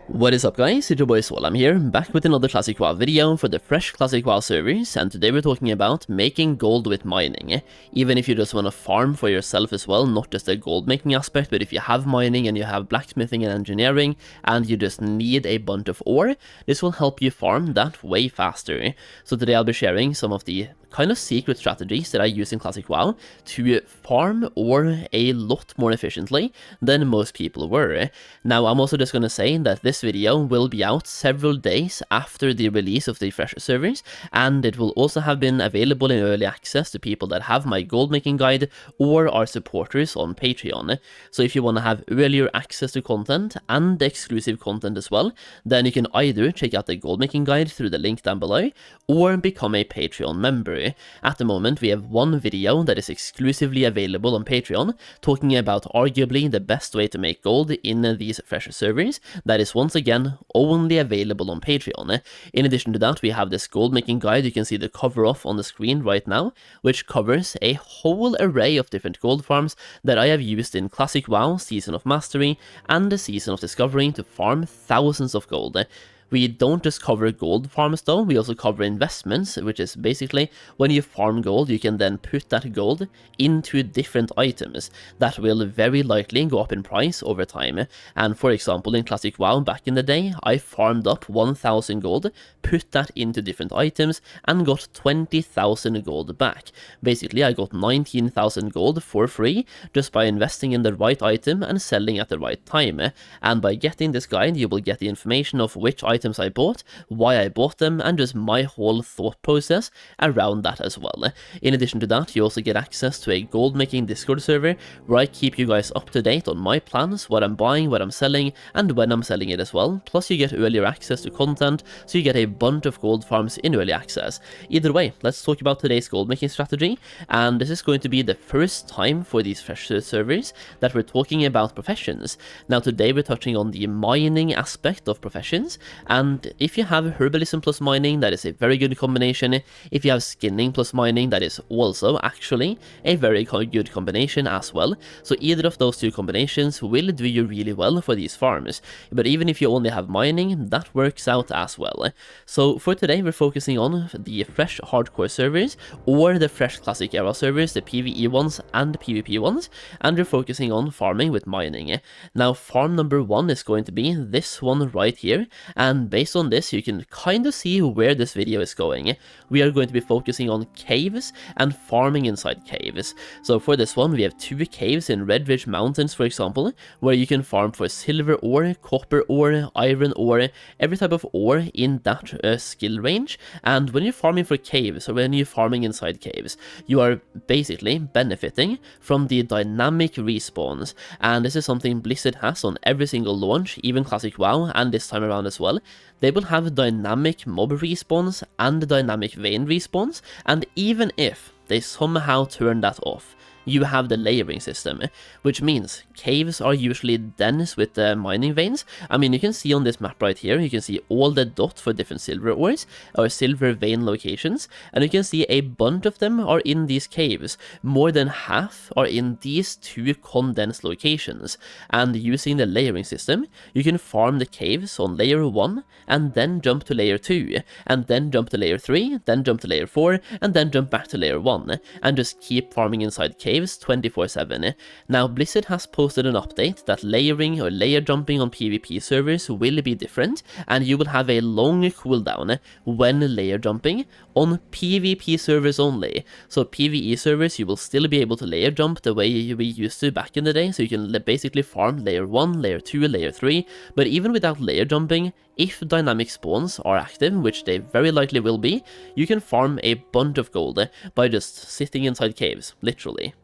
What is up guys, it's your boy Swallam here, back with another Classic WoW video for the fresh Classic WoW servers, and today we're talking about making gold with mining. Even if you just want to farm for yourself as well, not just the gold making aspect, but if you have mining and you have blacksmithing and engineering, and you just need a bunch of ore, this will help you farm that way faster. So today I'll be sharing some of the kind of secret strategies that I use in Classic WoW to farm ore a lot more efficiently than most people were. Now I'm also just going to say that this video will be out several days after the release of the fresh servers, and it will also have been available in early access to people that have my gold making guide or are supporters on Patreon. So if you want to have earlier access to content and exclusive content as well, then you can either check out the gold making guide through the link down below or become a Patreon member. At the moment we have one video that is exclusively available on Patreon talking about arguably the best way to make gold in these fresh servers. That is once again only available on Patreon. In addition to that, we have this gold making guide. You can see the cover off on the screen right now, which covers a whole array of different gold farms that I have used in Classic WoW, Season of Mastery and the Season of Discovery to farm thousands of gold. We don't just cover gold farms though, we also cover investments, which is basically when you farm gold, you can then put that gold into different items that will very likely go up in price over time. And for example, in Classic WoW back in the day, I farmed up 1000 gold, put that into different items, and got 20,000 gold back. Basically, I got 19,000 gold for free just by investing in the right item and selling at the right time. And by getting this guide, you will get the information of which items I bought, why I bought them, and just my whole thought process around that as well. In addition to that, you also get access to a gold making Discord server where I keep you guys up to date on my plans, what I'm buying, what I'm selling, and when I'm selling it as well. Plus you get earlier access to content, so you get a bunch of gold farms in early access. Either way, let's talk about today's gold making strategy, and this is going to be the first time for these fresh servers that we're talking about professions. Now today we're touching on the mining aspect of professions, and if you have herbalism plus mining, that is a very good combination. If you have skinning plus mining, that is also actually a very good combination as well. So either of those two combinations will do you really well for these farms. But even if you only have mining, that works out as well. So for today, we're focusing on the fresh hardcore servers or the fresh classic era servers, the PvE ones and PvP ones, and we're focusing on farming with mining. Now farm number one is going to be this one right here, and based on this you can kind of see where this video is going. We are going to be focusing on caves and farming inside caves. So for this one we have two caves in Redridge mountains, for example, where you can farm for silver ore, copper ore, iron ore, every type of ore in that skill range. And when you're farming for caves, or when you're farming inside caves, you are basically benefiting from the dynamic respawns, and this is something Blizzard has on every single launch, even Classic WoW and this time around as well. They will have dynamic mob respawns and dynamic vein respawns, and even if they somehow turn that off, you have the layering system, which means caves are usually dense with the mining veins. I mean, you can see on this map right here, you can see all the dots for different silver ores or silver vein locations, and you can see a bunch of them are in these caves. More than half are in these two condensed locations, and using the layering system, you can farm the caves on layer 1 and then jump to layer 2, and then jump to layer 3, then jump to layer 4, and then jump back to layer 1, and just keep farming inside caves 24/7. Now Blizzard has posted an update that layering or layer jumping on PvP servers will be different, and you will have a long cooldown when layer jumping on PvP servers only. So PvE servers you will still be able to layer jump the way we used to back in the day, so you can basically farm layer 1, layer 2, layer 3, but even without layer jumping, if dynamic spawns are active, which they very likely will be, you can farm a bunch of gold by just sitting inside caves, literally.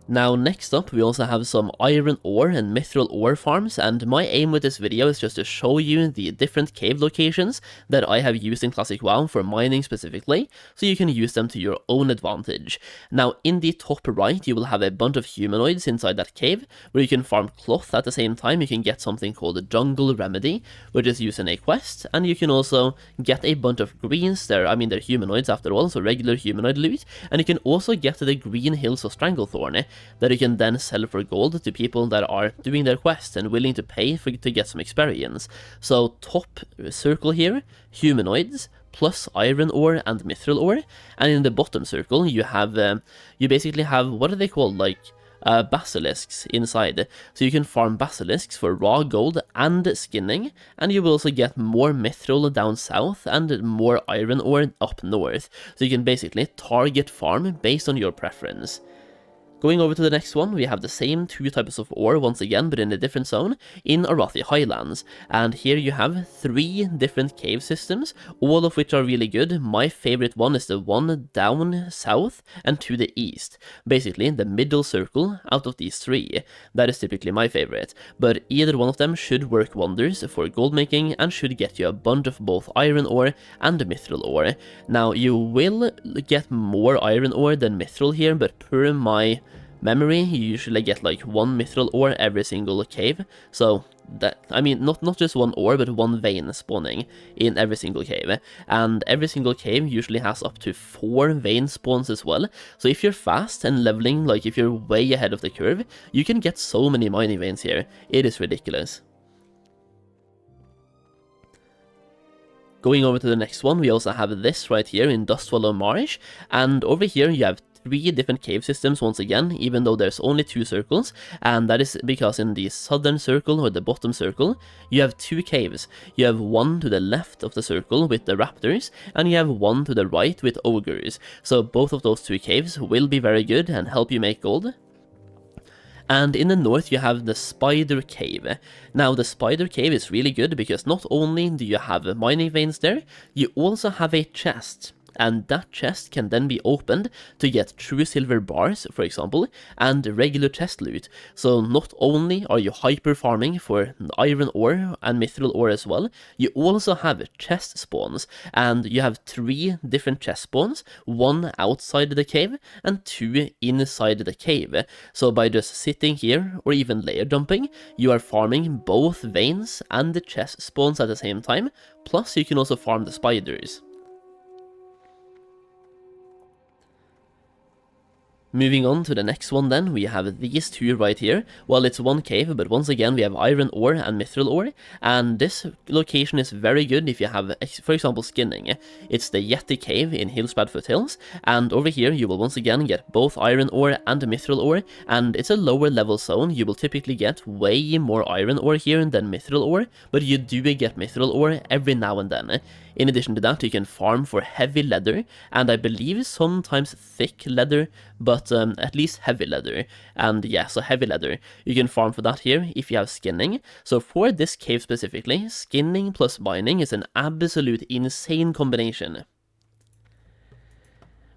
Now next up we also have some iron ore and mithril ore farms, and my aim with this video is just to show you the different cave locations that I have used in Classic WoW for mining specifically, so you can use them to your own advantage. Now in the top right you will have a bunch of humanoids inside that cave, where you can farm cloth. At the same time you can get something called a jungle remedy, which is used in a quest, and you can also get a bunch of greens there. I mean, they're humanoids after all, so regular humanoid loot, and you can also get the green hills of Stranglethorn, that you can then sell for gold to people that are doing their quest and willing to pay to get some experience. So top circle here, humanoids, plus iron ore and mithril ore, and in the bottom circle you have, you basically have, what are they called, like, basilisks inside. So you can farm basilisks for raw gold and skinning, and you will also get more mithril down south and more iron ore up north. So you can basically target farm based on your preference. Going over to the next one, we have the same two types of ore once again, but in a different zone, in Arathi Highlands. And here you have 3 different cave systems, all of which are really good. My favorite one is the one down south and to the east. Basically, the middle circle out of these 3. That is typically my favorite. But either one of them should work wonders for gold making and should get you a bunch of both iron ore and mithril ore. Now, you will get more iron ore than mithril here, but per my memory, you usually get like 1 mithril ore every single cave. So that, I mean, not just 1 ore, but 1 vein spawning in every single cave. And every single cave usually has up to 4 vein spawns as well. So if you're fast and leveling, like if you're way ahead of the curve, you can get so many mining veins here. It is ridiculous. Going over to the next one, we also have this right here in Dustwallow Marsh, and over here you have 3 different cave systems once again, even though there's only 2 circles, and that is because in the southern circle, or the bottom circle, you have 2 caves. You have one to the left of the circle with the raptors, and you have one to the right with ogres. So both of those 2 caves will be very good and help you make gold. And in the north you have the Spider Cave. Now the Spider Cave is really good because not only do you have mining veins there, you also have a chest. And that chest can then be opened to get true silver bars, for example, and regular chest loot. So not only are you hyper farming for iron ore and mithril ore as well, you also have chest spawns, and you have 3 different chest spawns, 1 outside the cave and 2 inside the cave. So by just sitting here or even layer dumping, you are farming both veins and the chest spawns at the same time, plus you can also farm the spiders. Moving on to the next one then, we have these 2 right here. Well, it's 1 cave, but once again we have iron ore and mithril ore, and this location is very good if you have, for example, skinning. It's the Yeti cave in Hillsbrad Foothills, and over here you will once again get both iron ore and mithril ore, and it's a lower level zone. You will typically get way more iron ore here than mithril ore, but you do get mithril ore every now and then. In addition to that, you can farm for heavy leather, and I believe sometimes thick leather, but at least heavy leather. And yeah, so heavy leather. You can farm for that here if you have skinning. So for this cave specifically, skinning plus mining is an absolute insane combination.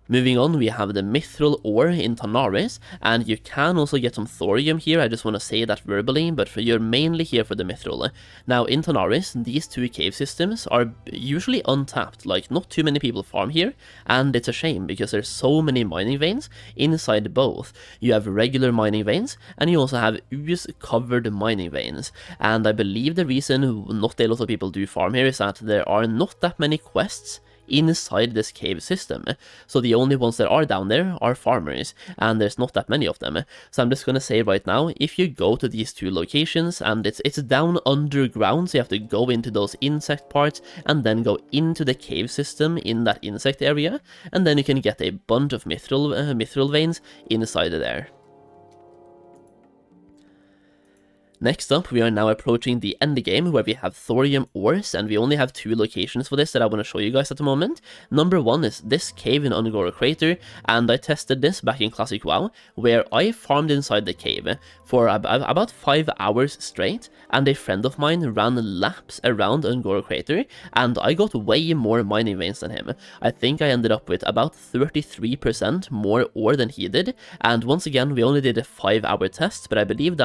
Moving on, we have the mithril ore in Tanaris, and you can also get some thorium here. I just want to say that verbally, but you're mainly here for the mithril. Now in Tanaris, these 2 cave systems are usually untapped, like not too many people farm here, and it's a shame because there's so many mining veins inside both. You have regular mining veins, and you also have ooze-covered mining veins, and I believe the reason not a lot of people do farm here is that there are not that many quests inside this cave system. So the only ones that are down there are farmers, and there's not that many of them. So I'm just gonna say right now, if you go to these 2 locations, and it's down underground, so you have to go into those insect parts and then go into the cave system in that insect area, and then you can get a bunch of mithril veins inside there. Next up, we are now approaching the end game, where we have thorium ores, and we only have 2 locations for this that I want to show you guys at the moment. Number 1 is this cave in Ungora Crater, and I tested this back in Classic WoW, where I farmed inside the cave for about 5 hours straight, and a friend of mine ran laps around Ungora Crater, and I got way more mining veins than him. I think I ended up with about 33% more ore than he did, and once again, we only did a 5-hour test, but I believe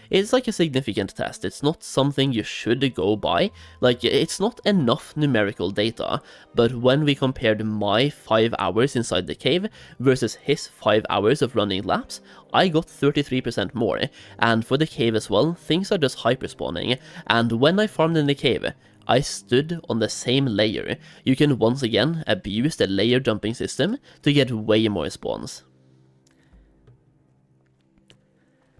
it's like a significant test. It's not something you should go by. Like, it's not enough numerical data, but when we compared my 5 hours inside the cave versus his 5 hours of running laps, I got 33% more. And for the cave as well, things are just hyper spawning, and when I farmed in the cave, I stood on the same layer. You can once again abuse the layer jumping system to get way more spawns.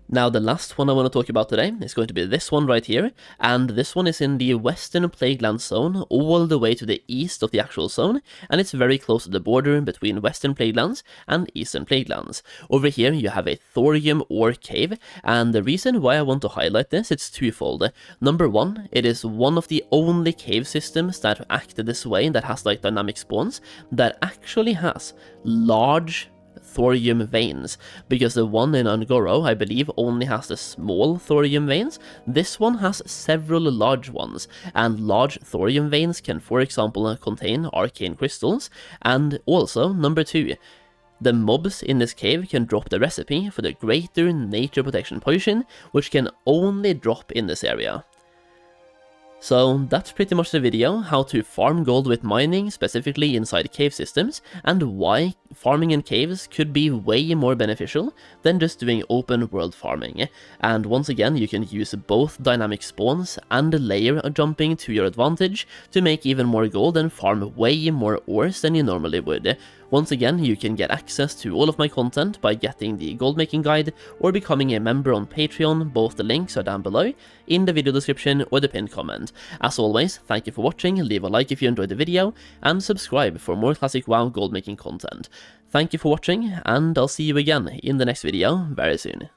Now the last one I want to talk about today is going to be this one right here, and this one is in the western Plaguelands zone all the way to the east of the actual zone, and it's very close to the border between western Plaguelands and eastern Plaguelands. Over here you have a thorium ore cave, and the reason why I want to highlight this, it's twofold. Number one, it is one of the only cave systems that act this way, that has like dynamic spawns, that actually has large thorium veins, because the one in Angoro, I believe, only has the small thorium veins. This one has several large ones, and large thorium veins can, for example, contain arcane crystals. And also, number two, the mobs in this cave can drop the recipe for the greater nature protection potion, which can only drop in this area. So that's pretty much the video, how to farm gold with mining, specifically inside cave systems, and why farming in caves could be way more beneficial than just doing open world farming. And once again, you can use both dynamic spawns and layer jumping to your advantage to make even more gold and farm way more ores than you normally would. Once again, you can get access to all of my content by getting the gold making guide or becoming a member on Patreon. Both the links are down below in the video description or the pinned comment. As always, thank you for watching, leave a like if you enjoyed the video, and subscribe for more classic WoW gold making content. Thank you for watching, and I'll see you again in the next video very soon.